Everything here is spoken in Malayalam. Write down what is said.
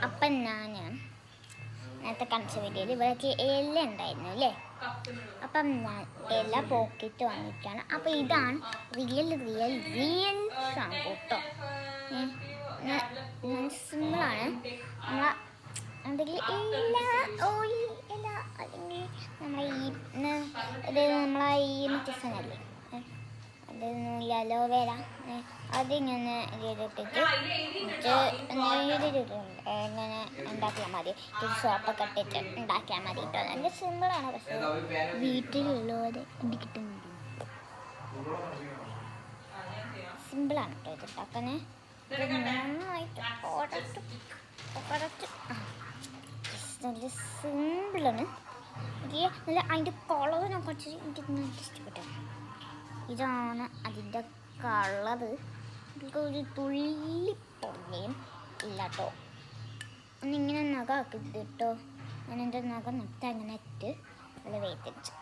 അപ്പം ഞാൻ നേരത്തെ കാണിച്ച വീഡിയോയിൽ ഇവിടേക്ക് ഇല ഉണ്ടായിരുന്നു അല്ലേ? അപ്പം ഞാൻ ഇല പോക്കിയിട്ട് വന്നിട്ടാണ്. അപ്പം ഇതാണ് റിയൽ ഷാമ്പൂ കേട്ടോ. സിമ്പിളാണ്. നമ്മളെ എന്തെങ്കിലും ഓയിൽ ഇല അല്ലെങ്കിൽ നമ്മളെ നമ്മളെ ഈ മറ്റേ സാധനമല്ലേ, അത് അലോവേര, അതിങ്ങനെ ചെയ്തിട്ടിട്ട് ഇങ്ങനെ ഉണ്ടാക്കിയാൽ മതി. സോപ്പൊക്കെ ഇട്ടിട്ട് ഉണ്ടാക്കിയാൽ മതി കേട്ടോ. നല്ല സിമ്പിളാണ്, പക്ഷേ വീട്ടിലുള്ളവരെ ഇത് കിട്ടുന്നുണ്ട്. സിമ്പിളാണ് കേട്ടോ ഇത് ഉണ്ടാക്കാനേ. ഇത് നന്നായിട്ട് നല്ല സിമ്പിളാണ്. എനിക്ക് നല്ല അതിൻ്റെ കളർ ഞാൻ കുറച്ച് എനിക്ക് ഇഷ്ടപ്പെട്ടു. ഇതാണ് അതിൻ്റെ കളറ്. ഒരു തുള്ളി പൊടിയും ഇല്ല കേട്ടോ. ഒന്നിങ്ങനെ നഖമാക്കിയിട്ട് കേട്ടോ. ഞാൻ എൻ്റെ നഖം നട്ട് അങ്ങനെ ഇട്ട് നല്ല വേത്തിച്ച്